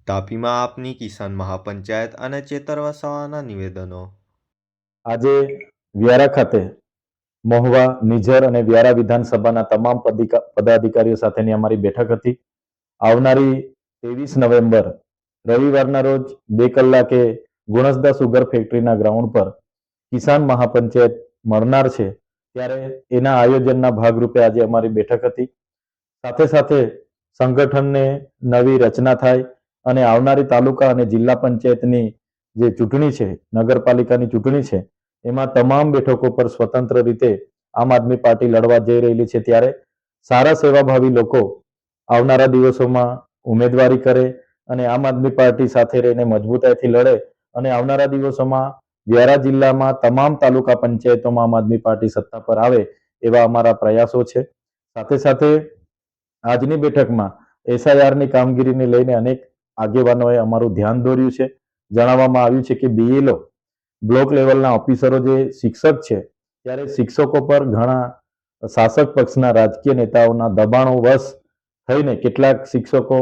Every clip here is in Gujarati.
તાપીમાં આપની કિસાન મહાપંચાયત અને ચેતર વસાવાના નિવેદનો. આજે વ્યારા ખાતે મહુવા, નિઝર અને વ્યારા વિધાનસભાના તમામ પદાધિકારીઓ સાથેની અમારી બેઠક હતી. આવનારી 23 નવેમ્બર રવિવારના રોજ 2 કલાકે ગુણસદા સુગર ફેક્ટરીના ગ્રાઉન્ડ પર કિસાન મહાપંચાયત મળનાર છે, ત્યારે એના આયોજનના ભાગરૂપે આજે અમારી બેઠક હતી. સાથે સાથે સંગઠનને નવી રચના થાય અને આવનારી તાલુકા અને જિલ્લા પંચાયતની જે ચૂંટણી છે, નગરપાલિકાની ચૂંટણી છે, એમાં તમામ બેઠકો પર સ્વતંત્ર રીતે આમ આદમી પાર્ટી લડવા જઈ રહેલી છે. ત્યારે સારા સેવાભાવી લોકો આવનારા દિવસોમાં ઉમેદવારી કરે અને આમ આદમી પાર્ટી સાથે રહીને મજબૂતાઈથી લડે અને આવનારા દિવસોમાં વ્યારા જિલ્લામાં તમામ તાલુકા પંચાયતોમાં આમ આદમી પાર્ટી સત્તા પર આવે એવા અમારા પ્રયાસો છે. સાથે સાથે આજની બેઠકમાં એસઆઈઆરની કામગીરીને લઈને અનેક આગેવાનોએ અમારું ધ્યાન દોર્યું છે. જણાવવામાં આવ્યું છે કે બીએલઓ બ્લોક લેવલના ઓફિસરો જે શિક્ષક છે, ત્યારે શિક્ષકો પર ઘણા શાસક પક્ષના રાજકીય નેતાઓના દબાણો વશ થઈને કેટલાક શિક્ષકો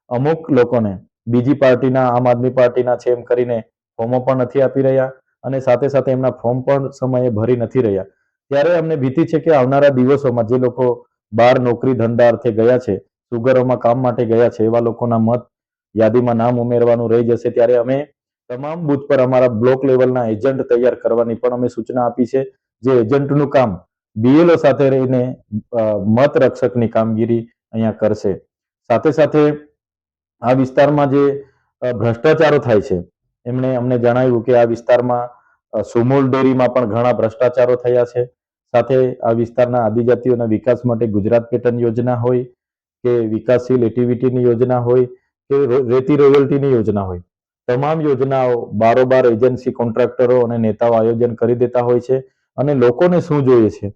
અમુક લોકોને બીજી પાર્ટીના આમ આદમી પાર્ટીના છે એમ કરીને ફોર્મો પણ નથી આપી રહ્યા અને સાથે સાથે એમના ફોર્મ પણ સમયે ભરી નથી રહ્યા. ત્યારે અમને ભીતિ છે કે આવનારા દિવસોમાં જે લોકો બહાર નોકરી ધંધા અર્થે ગયા છે, સુગરોમાં કામ માટે ગયા છે, એવા લોકોના મત યાદીમાં નામ ઉમેરવાનું રહી જશે. ત્યારે અમે તમામ બૂથ પર અમારા બ્લોક લેવલના એજન્ટ તૈયાર કરવાની પણ અમે સૂચના આપી છે, જે એજન્ટનું કામ બીએલઓ સાથે રહીને મત રક્ષકની કામગીરી અહીંયા કરશે. સાથે સાથે આ વિસ્તારમાં જે ભ્રષ્ટાચારો થાય છે, એમણે અમને જણાવ્યું કે આ વિસ્તારમાં સુમૂલ ડેરીમાં પણ ઘણા ભ્રષ્ટાચારો થયા છે. સાથે આ વિસ્તારના આદિજાતિઓના વિકાસ માટે ગુજરાત પેટર્ન યોજના હોય કે વિકાસશીલ એક્ટિવિટીની યોજના હોય કે રેતી રોયલ્ટીની યોજના હોય, તમામ યોજનાઓ બારોબાર એજન્સી કોન્ટ્રાક્ટરો અને નેતાઓ આયોજન કરી દેતા હોય છે અને લોકોને શું જોઈએ છે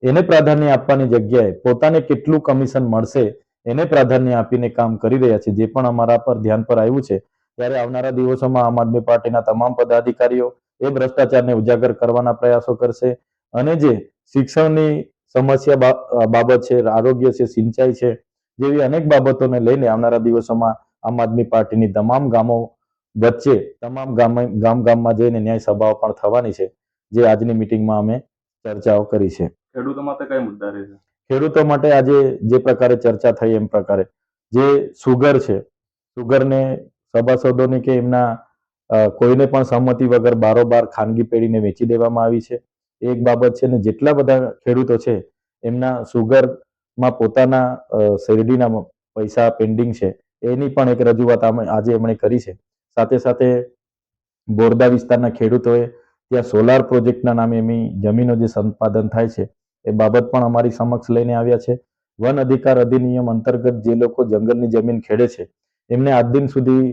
એને પ્રાધાન્ય આપવાની જગ્યાએ પોતાને કેટલું કમિશન મળશે એને પ્રાધાન્ય આપીને કામ કરી રહ્યા છે, જે પણ અમારા પર ધ્યાન પર આવ્યું છે. ત્યારે આવનારા દિવસોમાં આમ આદમી પાર્ટીના તમામ પદાધિકારીઓ એ ભ્રષ્ટાચારને ઉજાગર કરવાના પ્રયાસો કરશે અને જે શિક્ષણની સમસ્યા બાબત છે, આરોગ્ય છે, સિંચાઈ છે, જેવી અનેક બાબતોને લઈને આવનારા દિવસોમાં આમ આદમી પાર્ટીની તમામ ગામો વચ્ચે તમામ ગામમાં જઈને ન્યાય સભાઓ પણ થવાની છે, જે આજની મિટિંગમાં અમે ચર્ચાઓ કરી છે. ખેડૂતો માટે કઈ મુદ્દા રહેશે? ખેડૂતો માટે આજે જે પ્રકારે ચર્ચા થઈ એમ પ્રકારે જે સુગર છે, સુગરને સભાસદોની કે એમના કોઈને પણ સંમતિ વગર બારોબાર ખાનગી પેઢીને વેચી દેવામાં આવી છે, એક બાબત છે. ને જેટલા બધા ખેડૂતો છે એમના સુગરમાં પોતાના શેરડીના પૈસા પેન્ડિંગ છે, એની પણ એક રજૂઆત આજે એમણે કરી છે. સાથે સાથે બોરદા વિસ્તારના ખેડૂતોએ ત્યાં સોલાર પ્રોજેક્ટના નામે એમની જમીનો જે સંપાદન થાય છે એ બાબત પણ અમારી સમક્ષ લઈને આવ્યા છે. વન અધિકાર અધિનિયમ અંતર્ગત જે લોકો જંગલની જમીન ખેડે છે એમને આજ દિન સુધી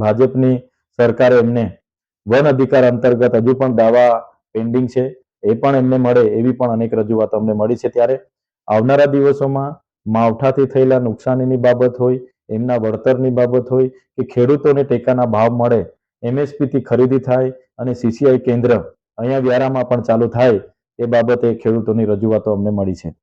ભાજપની સરકારે એમને વન અધિકાર અંતર્ગત હજુ પણ દાવા પેન્ડિંગ છે, એ પણ એમને મળે એવી પણ અનેક રજૂઆતો અમને મળી છે. ત્યારે આવનારા દિવસોમાં માવઠાથી થયેલા નુકસાનીની બાબત હોય, એમના વળતરની બાબત હોય કે ખેડૂતોને ટેકાના ભાવ મળે, એમએસપીથી ખરીદી થાય અને સીસીઆઈ કેન્દ્ર અહીંયા વ્યારામાં પણ ચાલુ થાય એ બાબતે ખેડૂતોની રજૂઆતો અમને મળી છે.